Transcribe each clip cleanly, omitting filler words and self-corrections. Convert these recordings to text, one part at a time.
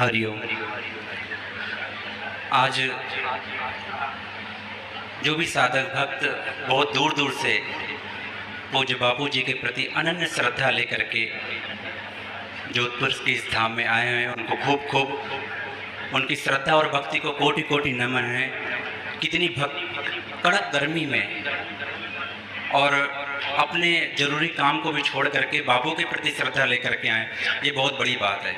हरिओम। आज जो भी साधक भक्त बहुत दूर दूर से पूज्य बापू जी के प्रति अनन्य श्रद्धा लेकर के जोधपुर के इस धाम में आए हैं, उनको खूब खूब उनकी श्रद्धा और भक्ति को कोटि कोटि नमन है। कितनी कड़क गर्मी में और अपने जरूरी काम को भी छोड़ करके बापू के प्रति श्रद्धा लेकर के आए, ये बहुत बड़ी बात है।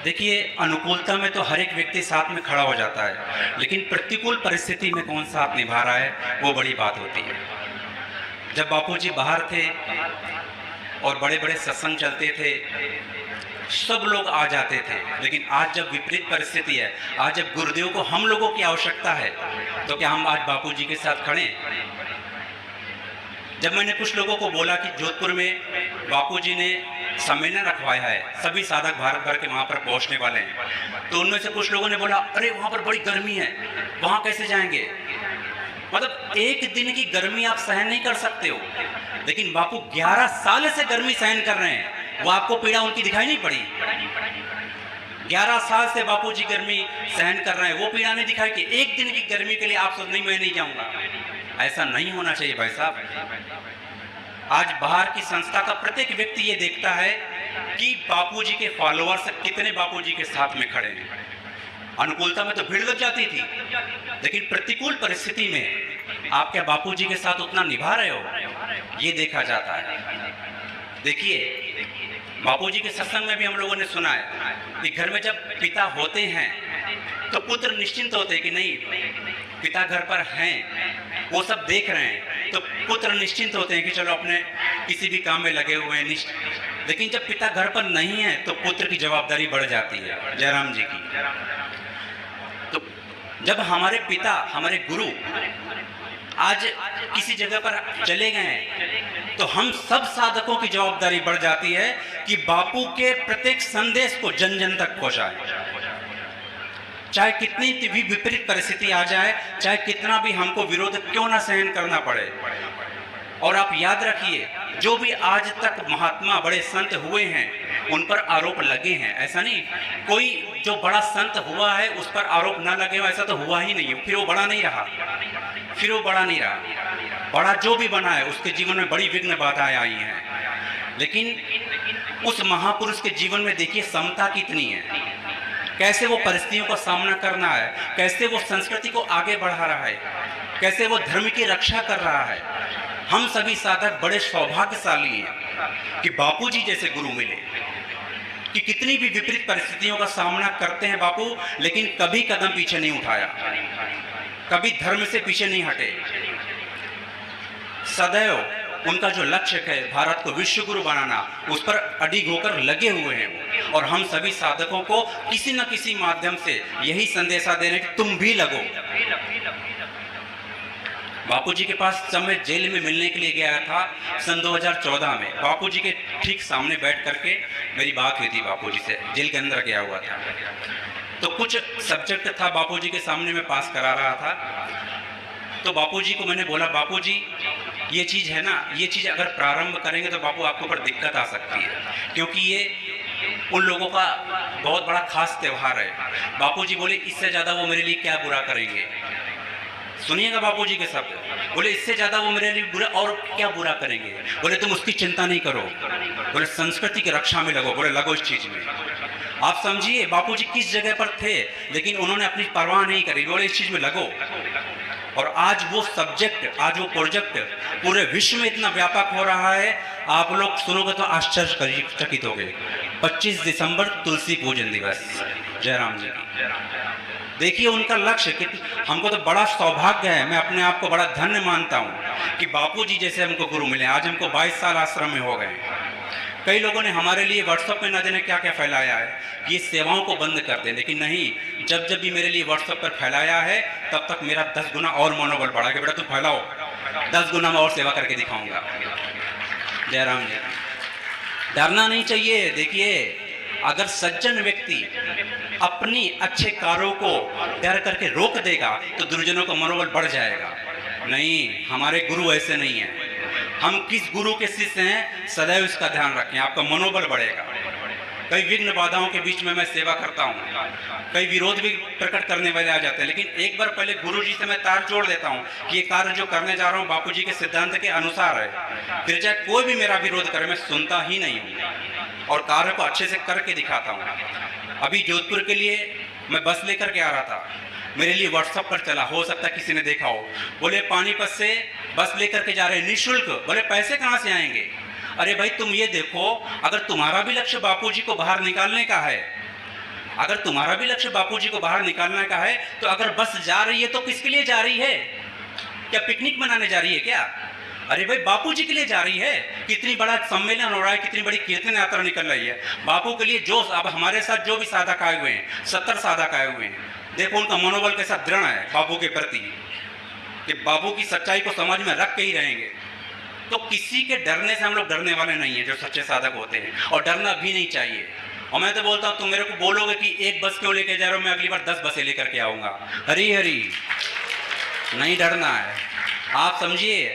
देखिए, अनुकूलता में तो हर एक व्यक्ति साथ में खड़ा हो जाता है, लेकिन प्रतिकूल परिस्थिति में कौन साथ निभा रहा है वो बड़ी बात होती है। जब बापू जी बाहर थे और बड़े बड़े सत्संग चलते थे, सब लोग आ जाते थे, लेकिन आज जब विपरीत परिस्थिति है, आज जब गुरुदेव को हम लोगों की आवश्यकता है, तो क्या हम आज बापू जी के साथ खड़े? जब मैंने कुछ लोगों को बोला कि जोधपुर में बापू जी ने सम्मेलन रखवाया है, सभी साधक भारत भर के वहाँ पर पहुँचने वाले हैं, तो उनमें से कुछ लोगों ने बोला, अरे वहाँ पर बड़ी गर्मी है, वहाँ कैसे जाएंगे? मतलब एक दिन की गर्मी आप सहन नहीं कर सकते हो, लेकिन बापू 11 साल से गर्मी सहन कर रहे हैं। वो आपको पीड़ा उनकी दिखाई नहीं पड़ी? 11 साल से बापू जी गर्मी सहन कर रहे हैं, वो पीड़ा नहीं दिखाई कि एक दिन की गर्मी के लिए आप सोच नहीं मैं नहीं जाऊंगा। ऐसा नहीं होना चाहिए भाई साहब। आज बाहर की संस्था का प्रत्येक व्यक्ति ये देखता है कि बापू जी के फॉलोअर्स कितने बापू जी के साथ में खड़े हैं। अनुकूलता में तो भीड़ लग जाती थी, लेकिन प्रतिकूल परिस्थिति में आप क्या बापू जी के साथ उतना निभा रहे हो, ये देखा जाता है। देखिए, बापू जी के सत्संग में भी हम लोगों ने सुना है कि घर में जब पिता होते हैं तो पुत्र निश्चिंत होते हैं कि नहीं, पिता घर पर हैं, वो सब देख रहे हैं, तो पुत्र निश्चिंत होते हैं कि चलो अपने किसी भी काम में लगे हुए हैं। लेकिन जब पिता घर पर नहीं है तो पुत्र की जवाबदारी बढ़ जाती है, जयराम जी की। तो जब हमारे पिता, हमारे गुरु आज किसी जगह पर चले गए हैं, तो हम सब साधकों की जवाबदारी बढ़ जाती है कि बापू के प्रत्येक संदेश को जन जन तक पहुंचाएं। चाहे कितनी भी विपरीत परिस्थिति आ जाए, चाहे कितना भी हमको विरोध क्यों ना सहन करना पड़े। और आप याद रखिए, जो भी आज तक महात्मा बड़े संत हुए हैं उन पर आरोप लगे हैं, ऐसा नहीं कोई जो बड़ा संत हुआ है उस पर आरोप ना लगे हो, ऐसा तो हुआ ही नहीं है। फिर वो बड़ा नहीं रहा, फिर वो बड़ा नहीं रहा। बड़ा जो भी बना है उसके जीवन में बड़ी विघ्न बाधाएं आई हैं, लेकिन उस महापुरुष के जीवन में देखिए समता कितनी है, कैसे वो परिस्थितियों का सामना करना है, कैसे वो संस्कृति को आगे बढ़ा रहा है, कैसे वो धर्म की रक्षा कर रहा है। हम सभी साधक बड़े सौभाग्यशाली हैं कि बापू जी जैसे गुरु मिले, कि कितनी भी विपरीत परिस्थितियों का सामना करते हैं बापू, लेकिन कभी कदम पीछे नहीं उठाया, कभी धर्म से पीछे नहीं हटे। सदैव उनका जो लक्ष्य है भारत को विश्व गुरु बनाना, उस पर अडिग होकर लगे हुए हैं। और हम सभी साधकों को किसी न किसी माध्यम से यही संदेशा दे रहे हैं कि तुम भी लगो। बापू जी के पास जब मैं जेल में मिलने के लिए गया था सन 2014 में, बापू जी के ठीक सामने बैठ करके मेरी बात हुई थी बापू जी से। जेल के अंदर गया हुआ था, तो कुछ सब्जेक्ट था बापू जी के सामने मैं पास करा रहा था। तो बापू जी को मैंने बोला, बापू जी ये चीज़ है ना, ये चीज़ अगर प्रारंभ करेंगे तो बापू आपके ऊपर दिक्कत आ सकती है, क्योंकि ये उन लोगों का बहुत बड़ा खास त्यौहार है। बापू जी बोले, इससे ज़्यादा वो मेरे लिए क्या बुरा करेंगे। सुनिएगा बापू जी के शब्द, बोले इससे ज़्यादा वो मेरे लिए बुरा और क्या बुरा करेंगे। बोले तुम उसकी चिंता नहीं करो, बोले संस्कृति की रक्षा में लगो, बोले लगो इस चीज़ में। आप समझिए बापू जी किस जगह पर थे, लेकिन उन्होंने अपनी परवाह नहीं करी, बोले इस चीज़ में लगो। और आज वो सब्जेक्ट, आज वो प्रोजेक्ट पूरे विश्व में इतना व्यापक हो रहा है, आप लोग सुनोगे तो आश्चर्यचकित होगे। 25 दिसंबर तुलसी पूजन दिवस, जयराम जी की। देखिए उनका लक्ष्य कितना, हमको तो बड़ा सौभाग्य है, मैं अपने आप को बड़ा धन्य मानता हूँ कि बापू जी जैसे हमको गुरु मिले। आज हमको 22 साल आश्रम में हो गए। कई लोगों ने हमारे लिए व्हाट्सएप में न जाने क्या क्या फैलाया है, ये सेवाओं को बंद कर दें, लेकिन नहीं, जब जब भी मेरे लिए व्हाट्सएप पर फैलाया है तब तक मेरा 10 गुना और मनोबल बढ़ा कि बेटा तुम फैलाओ, 10 गुना मैं और सेवा करके दिखाऊंगा। जयराम जी, डरना नहीं चाहिए। देखिए, अगर सज्जन व्यक्ति अपनी अच्छे कार्यों को डर करके रोक देगा तो दुर्जनों का मनोबल बढ़ जाएगा। नहीं, हमारे गुरु ऐसे नहीं हैं। हम किस गुरु के शिष्य हैं, सदैव इसका ध्यान रखें, आपका मनोबल बढ़ेगा। कई विघ्न बाधाओं के बीच में मैं सेवा करता हूँ, कई विरोध भी प्रकट करने वाले आ जाते हैं, लेकिन एक बार पहले गुरु जी से मैं तार जोड़ देता हूँ कि ये कार्य जो करने जा रहा हूँ बापू जी के सिद्धांत के अनुसार है। फिर चाहे कोई भी मेरा विरोध करे, मैं सुनता ही नहीं हूँ और कार्य को अच्छे से करके दिखाता हूँ। अभी जोधपुर के लिए मैं बस लेकर के आ रहा था, मेरे लिए व्हाट्सएप पर चला, हो सकता है किसी ने देखा हो। बोले पानीपत से बस लेकर के जा रहे हैं निःशुल्क। बोले पैसे कहाँ से आएंगे? अरे भाई तुम ये देखो, अगर तुम्हारा भी लक्ष्य बापूजी को बाहर निकालने का है, अगर तुम्हारा भी लक्ष्य बापूजी को बाहर निकालने का है, तो अगर बस जा रही है तो किसके लिए जा रही है? क्या पिकनिक मनाने जा रही है क्या? अरे भाई बापूजी के लिए जा रही है। कितनी बड़ा सम्मेलन हो रहा है, कितनी बड़ी कीर्तन यात्रा निकल रही है बापू के लिए। जो अब हमारे साथ जो भी साधक आए हुए हैं, 70 साधक आए हुए हैं, देखो उनका मनोबल कैसा दृढ़ है बापू के प्रति, कि बापू की सच्चाई को समाज में रख के ही रहेंगे। तो किसी के डरने से हम लोग डरने वाले नहीं है जो सच्चे साधक होते हैं, और डरना भी नहीं चाहिए। और मैं तो बोलता हूँ, तुम मेरे को बोलोगे कि एक बस क्यों लेके जा रहे हो, मैं अगली बार 10 बसें लेकर के आऊँगा। हरी हरी, नहीं डरना है। आप समझिए,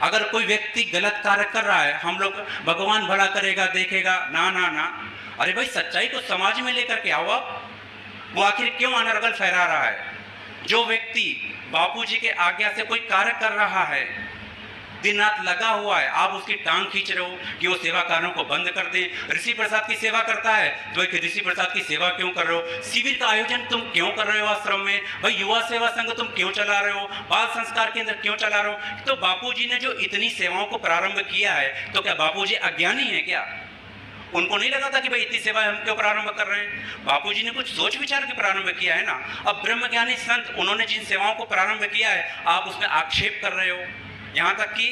अगर कोई व्यक्ति गलत कार्य कर रहा है, हम लोग भगवान भला करेगा देखेगा, ना ना ना। अरे भाई सच्चाई को समाज में लेकर के आओ आप। वो आखिर क्यों अनर्गल फहरा रहा है? जो व्यक्ति बापूजी के आज्ञा से कोई कार्य कर रहा है, दिन रात लगा हुआ है, आप उसकी टांग खींच रहे हो कि वो सेवा कार्यों को बंद कर दे। ऋषि प्रसाद की सेवा करता है तो भाई ऋषि प्रसाद की सेवा क्यों कर रहे हो? शिविर का आयोजन तुम क्यों कर रहे हो आश्रम में? भाई युवा सेवा संघ तुम क्यों चला रहे हो? बाल संस्कार केंद्र क्यों चला रहे हो? तो बापूजी ने जो इतनी सेवाओं को प्रारंभ किया है, तो क्या बापूजी अज्ञानी है क्या? उनको नहीं लगा था कि भाई इतनी सेवा हम क्यों प्रारंभ कर रहे हैं? बापूजी ने कुछ सोच विचार के प्रारंभ किया है ना। अब ब्रह्मज्ञानी संत उन्होंने जिन सेवाओं को प्रारंभ किया है, आप उसमें आक्षेप कर रहे हो। यहाँ तक कि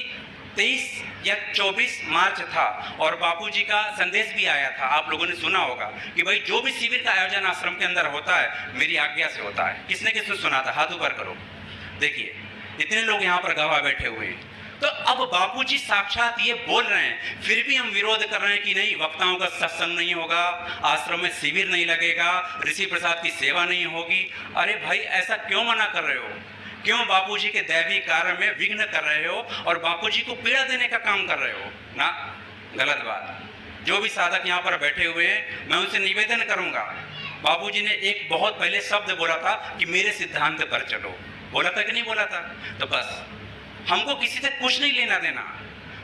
23 या 24 मार्च था और बापूजी का संदेश भी आया था, आप लोगों ने सुना होगा कि भाई जो भी शिविर का आयोजन आश्रम के अंदर होता है मेरी आज्ञा से होता है। किसने किसने सुना था? हाथ ऊपर करो। देखिए इतने लोग यहाँ पर गवाह बैठे हुए हैं। तो अब बापूजी साक्षात ये बोल रहे हैं, फिर भी हम विरोध कर रहे हैं कि नहीं, वक्ताओं का सत्संग नहीं होगा, आश्रम में शिविर नहीं लगेगा, ऋषि प्रसाद की सेवा नहीं होगी। अरे भाई ऐसा क्यों मना कर रहे हो? क्यों बापूजी के दैवी कार्य में विघ्न कर रहे हो और बापूजी को पीड़ा देने का काम कर रहे हो ना? गलत बात। जो भी साधक यहाँ पर बैठे हुए हैं, मैं उनसे निवेदन करूंगा, बापूजी ने एक बहुत पहले शब्द बोला था कि मेरे सिद्धांत पर चलो। बोला था कि नहीं बोला था? तो बस हमको किसी से कुछ नहीं लेना देना।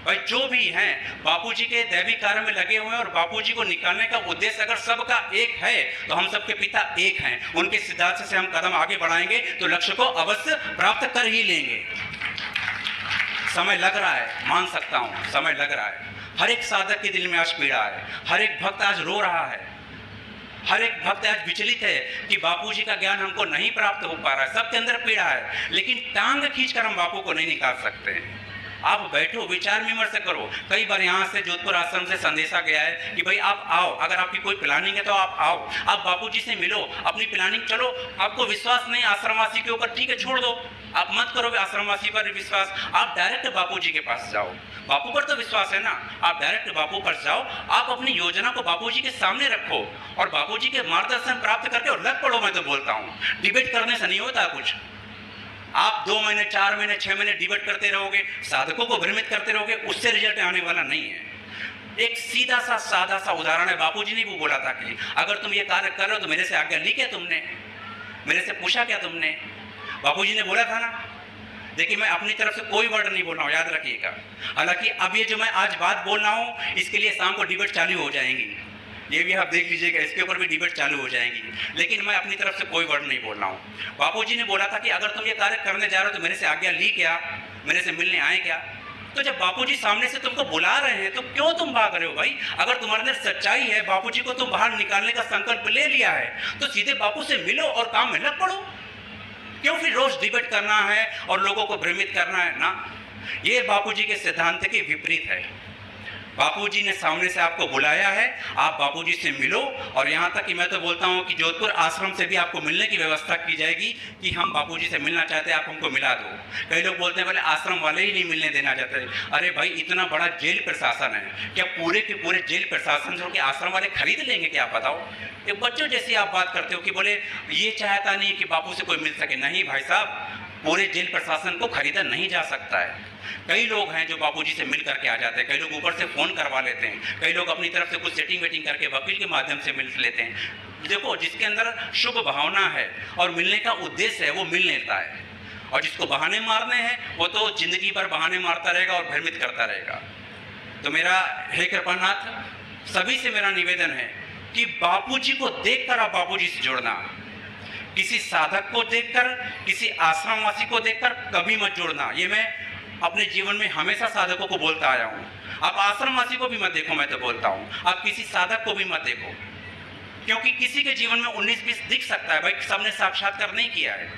भाई जो भी हैं बापूजी के दैवी कार्य में लगे हुए हैं और बापूजी को निकालने का उद्देश्य अगर सबका एक है, तो हम सबके पिता एक हैं। उनके सिद्धांत से हम कदम आगे बढ़ाएंगे तो लक्ष्य को अवश्य प्राप्त कर ही लेंगे। समय लग रहा है, मान सकता हूँ, समय लग रहा है। हर एक साधक के दिल में आज पीड़ा है, हर एक भक्त आज रो रहा है, हर एक भक्त आज विचलित है कि बापूजी का ज्ञान हमको नहीं प्राप्त हो पा रहा है। सबके अंदर पीड़ा है, लेकिन टांग खींचकर हम बापू को नहीं निकाल सकते। आप बैठो, विचार विमर्श करो। कई बार यहाँ से जोधपुर आश्रम से संदेशा गया है कि भाई आप आओ, अगर आपकी कोई प्लानिंग है तो आप आओ, आप बापूजी से मिलो, अपनी प्लानिंग चलो। आपको विश्वास नहीं आश्रमवासी के ऊपर, ठीक है छोड़ दो, आप मत करो आश्रमवासी पर विश्वास, आप डायरेक्ट बापूजी के पास जाओ। बापू पर तो विश्वास है ना, आप डायरेक्ट बापू पर जाओ, आप अपनी योजना को बापूजी के सामने रखो और बापूजी के मार्गदर्शन प्राप्त करके और लग पड़ो। मैं तो बोलता हूँ डिबेट करने से नहीं होता कुछ। आप 2 महीने 4 महीने 6 महीने डिबेट करते रहोगे, साधकों को भ्रमित करते रहोगे, उससे रिजल्ट आने वाला नहीं है। एक सीधा सा सादा सा उदाहरण है, बापूजी ने भी बोला था कि अगर तुम ये कार्य कर रहे हो तो मेरे से आज्ञा ली क्या तुमने, मेरे से पूछा क्या तुमने? बापूजी ने बोला था ना। देखिए मैं अपनी तरफ से कोई वर्ड नहीं बोल रहा हूँ, याद रखिएगा। हालांकि अब ये जो मैं आज बात बोल रहा हूँ इसके लिए शाम को डिबेट चालू हो जाएंगी, ये भी आप देख लीजिएगा, इसके ऊपर भी डिबेट चालू हो जाएगी, लेकिन मैं अपनी तरफ से कोई वर्ड नहीं बोल रहा हूँ। बापूजी ने बोला था कि अगर तुम ये कार्य करने जा रहे हो तो मेरे से आज्ञा ली क्या, मेरे से मिलने आए क्या? तो जब बापूजी सामने से तुमको बुला रहे हैं तो क्यों तुम भाग रहे हो भाई? अगर तुम्हारे अंदर सच्चाई है, बापूजी को तुम बाहर निकालने का संकल्प ले लिया है, तो सीधे बापू से मिलो और काम में लग पड़ो। क्यों फिर रोज डिबेट करना है और लोगों को भ्रमित करना है ना? ये बापूजी के सिद्धांत के विपरीत है। बापूजी ने सामने से आपको बुलाया है, आप बापूजी से मिलो। और यहाँ तक कि मैं तो बोलता हूँ कि जोधपुर आश्रम से भी आपको मिलने की व्यवस्था की जाएगी कि हम बापूजी से मिलना चाहते हैं, आप हमको मिला दो। कई लोग बोलते हैं बोले आश्रम वाले ही नहीं मिलने देना चाहते। अरे भाई इतना बड़ा जेल प्रशासन है, क्या पूरे के पूरे जेल प्रशासन को आश्रम वाले खरीद लेंगे क्या? आप बताओ। एक बच्चों जैसी आप बात करते हो कि बोले ये चाहता नहीं कि बापू से कोई मिल सके। नहीं भाई साहब, पूरे जेल प्रशासन को खरीदा नहीं जा सकता है। कई लोग हैं जो बापूजी से मिल करके आ जाते हैं, कई लोग ऊपर से फ़ोन करवा लेते हैं, कई लोग अपनी तरफ से कुछ सेटिंग वेटिंग करके वकील के माध्यम से मिल लेते हैं। देखो, जिसके अंदर शुभ भावना है और मिलने का उद्देश्य है वो मिल लेता है, और जिसको बहाने मारने हैं वो तो जिंदगी भर बहाने मारता रहेगा और भ्रमित करता रहेगा। तो मेरा हे कृपानाथ, सभी से मेरा निवेदन है कि बापूजी को देखकर आप बापूजी से जुड़ना। किसी साधक को देखकर, किसी आश्रमवासी को देखकर कभी मत जुड़ना। ये मैं अपने जीवन में हमेशा साधकों को बोलता आया हूँ। आप आश्रमवासी को भी मत देखो, मैं तो बोलता हूँ आप किसी साधक को भी मत देखो, क्योंकि किसी के जीवन में 19-20 दिख सकता है। भाई, सबने साक्षात्कार नहीं किया है,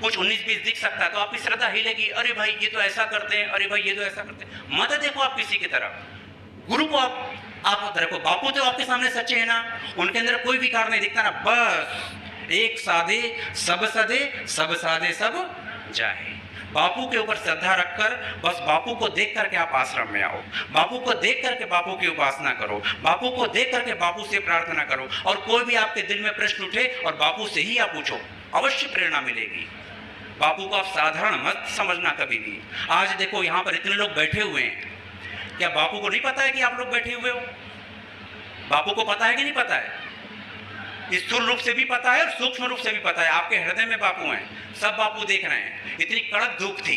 कुछ 19-20 दिख सकता है तो आपकी श्रद्धा हिलेगी, अरे भाई ये तो ऐसा करते हैं, अरे भाई ये तो ऐसा करते हैं। मत देखो आप किसी की तरफ। गुरु को आप देखो, बापू तो आपके सामने सच्चे हैं ना, उनके अंदर कोई विकार नहीं दिखता ना। बस एक साधे सब सदे, सब साधे सब जाए। बापू के ऊपर श्रद्धा रखकर बस बापू को देख करके आप आश्रम में आओ, बापू को देख करके बापू की उपासना करो, बापू को देख करके बापू से प्रार्थना करो, और कोई भी आपके दिल में प्रश्न उठे और बापू से ही आप पूछो, अवश्य प्रेरणा मिलेगी। बापू को आप साधारण मत समझना कभी भी। आज देखो यहाँ पर इतने लोग बैठे हुए हैं, क्या बापू को नहीं पता है कि आप लोग बैठे हुए हो? बापू को पता है कि नहीं पता है? स्थूल रूप से भी पता है और सूक्ष्म रूप से भी पता है। आपके हृदय में बापू हैं, सब बापू देख रहे हैं। इतनी कड़क धूप थी,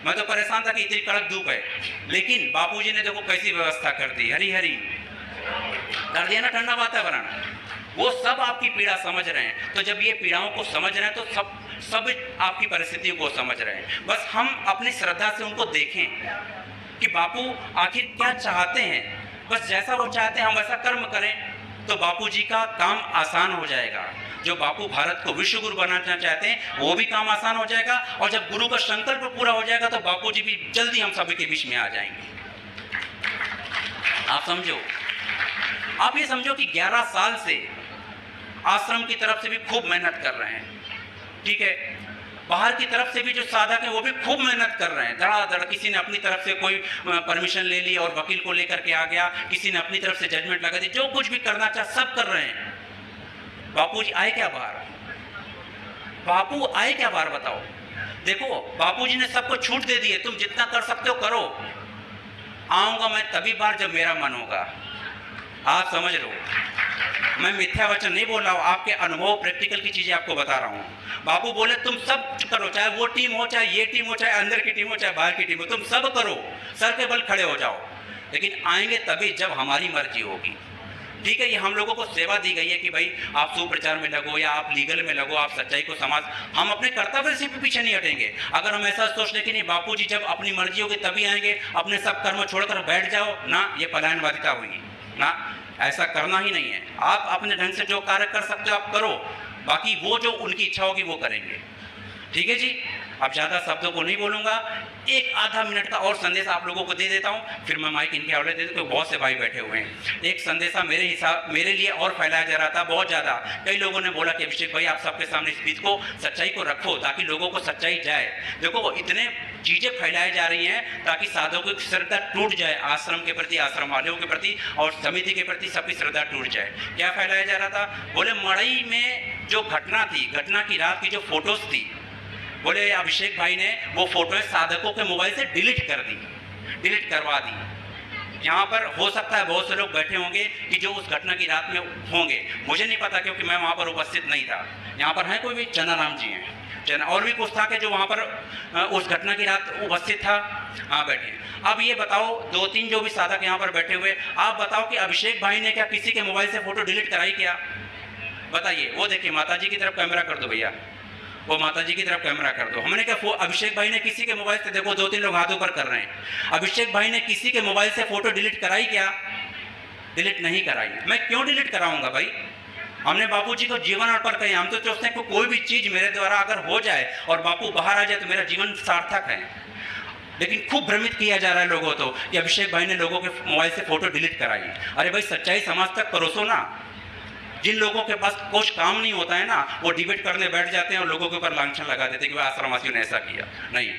मैं तो परेशान था कि इतनी कड़क धूप है, लेकिन बापूजी ने देखो कैसी व्यवस्था कर दी, हरी हरी कर दिया ना, ठंडा वातावरण। वो सब आपकी पीड़ा समझ रहे हैं। तो जब ये पीड़ाओं को समझ रहे हैं तो सब आपकी परिस्थितियों को समझ रहे हैं। बस हम अपनी श्रद्धा से उनको देखें कि बापू आखिर क्या चाहते हैं। बस जैसा वो चाहते हैं हम वैसा कर्म करें तो बापूजी का काम आसान हो जाएगा। जो बापू भारत को विश्व गुरु बनाना चाहते हैं वो भी काम आसान हो जाएगा, और जब गुरु का संकल्प पूरा हो जाएगा तो बापूजी भी जल्दी हम सभी के बीच में आ जाएंगे। आप समझो, आप ये समझो कि 11 साल से आश्रम की तरफ से भी खूब मेहनत कर रहे हैं, ठीक है। बाहर की तरफ से भी जो साधक हैं वो भी खूब मेहनत कर रहे हैं, धड़ाधड़। किसी ने अपनी तरफ से कोई परमिशन ले ली और वकील को लेकर के आ गया, किसी ने अपनी तरफ से जजमेंट लगा दी, जो कुछ भी करना चाहे सब कर रहे हैं। बापूजी आए क्या बाहर? बापू आए क्या बाहर बताओ? देखो, बापूजी ने सबको छूट दे दी है, तुम जितना कर सकते हो करो, आऊंगा मैं तभी बाहर जब मेरा मन होगा। आप समझ लो, मैं मिथ्या वचन नहीं बोल रहा हूँ, आपके अनुभव प्रैक्टिकल की चीजें आपको बता रहा हूँ। बापू बोले तुम सब करो, चाहे वो टीम हो, चाहे ये टीम हो, चाहे अंदर की टीम हो, चाहे बाहर की टीम हो, तुम सब करो, सर के बल खड़े हो जाओ। लेकिन आएंगे तभी जब हमारी मर्जी होगी, ठीक है। ये हम लोगों को सेवा दी गई है कि भाई आप सुप्रचार में लगो या आप लीगल में लगो, आप सच्चाई को समाज, हम अपने कर्तव्य से भी पीछे नहीं हटेंगे। अगर हम ऐसा सोच लें कि नहीं बापूजी जब अपनी मर्जी होगी तभी आएंगे, अपने सब कर्म छोड़कर बैठ जाओ ना, ये पलायनवादिता हुई ना, ऐसा करना ही नहीं है। आप अपने ढंग से जो कार्य कर सकते हो आप करो, बाकी वो जो उनकी इच्छा होगी वो करेंगे, ठीक है जी। अब ज़्यादा शब्दों को नहीं बोलूँगा, एक आधा मिनट का और संदेश आप लोगों को दे देता हूँ, फिर मैं माइक इनके हवाले दे दूँ। तो बहुत से भाई बैठे हुए हैं, एक संदेशा मेरे लिए और फैलाया जा रहा था बहुत ज़्यादा। कई लोगों ने बोला कि अभिषेक भाई आप सबके सामने इस चीज़ को, सच्चाई को रखो ताकि लोगों को सच्चाई जाए। देखो, इतने चीज़ें फैलाई जा रही हैं ताकि साधकों की श्रद्धा टूट जाए, आश्रम के प्रति, आश्रम वालों के प्रति और समिति के प्रति सबकी श्रद्धा टूट जाए। क्या फैलाया जा रहा था? बोले मड़ई में जो घटना थी, घटना की रात की जो फोटोज थी, बोले अभिषेक भाई ने वो फोटो साधकों के मोबाइल से डिलीट कर दी, डिलीट करवा दी। यहाँ पर हो सकता है बहुत से लोग बैठे होंगे कि जो उस घटना की रात में होंगे, मुझे नहीं पता क्योंकि मैं वहाँ पर उपस्थित नहीं था। यहाँ पर हैं कोई भी? चन्नाराम जी हैं, और भी कुछ था कि जो वहाँ पर उस घटना की रात उपस्थित था। हाँ बैठे। अब ये बताओ, 2-3 जो भी साधक यहाँ पर बैठे हुए, आप बताओ कि अभिषेक भाई ने क्या किसी के मोबाइल से फोटो डिलीट कराई क्या? बताइए। वो देखिए माता जी की तरफ कैमरा कर दो भैया, वो माता जी की तरफ कैमरा कर दो। हमने क्या अभिषेक भाई ने किसी के मोबाइल से, देखो 2-3 लोग हाथों पर कर रहे हैं, अभिषेक भाई ने किसी के मोबाइल से फोटो डिलीट कराई क्या? डिलीट नहीं कराई। मैं क्यों डिलीट कराऊंगा भाई? हमने बापूजी को जीवन अर्पण किया। हम तो सोचते हैं कि कोई भी चीज मेरे द्वारा अगर हो जाए और बापू बाहर आ जाए तो मेरा जीवन सार्थक है। लेकिन खूब भ्रमित किया जा रहा है लोगों को कि अभिषेक भाई ने लोगों के मोबाइल से फोटो डिलीट कराई। अरे भाई, सच्चाई समाज तक परोसो ना। जिन लोगों के पास कुछ काम नहीं होता है ना, वो डिबेट करने बैठ जाते हैं और लोगों के ऊपर लांछन लगा देते हैं कि आश्रमवासियों ने ऐसा किया। नहीं,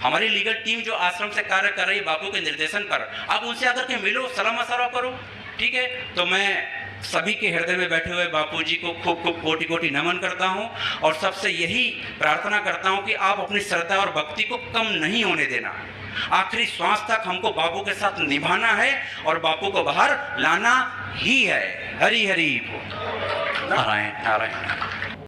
हमारी लीगल टीम जो आश्रम से कार्य कर रही है बापू के निर्देशन पर, आप उनसे आकर के मिलो, सलाह मशवरा करो, ठीक है। तो मैं सभी के हृदय में बैठे हुए बापूजी को खूब खूब कोटि कोटि नमन करता हूं और सबसे यही प्रार्थना करता हूं कि आप अपनी श्रद्धा और भक्ति को कम नहीं होने देना। आखिरी श्वास तक हमको बापू के साथ निभाना है और बापू को बाहर लाना ही है। हरि हरि बोल। नारायण नारायण।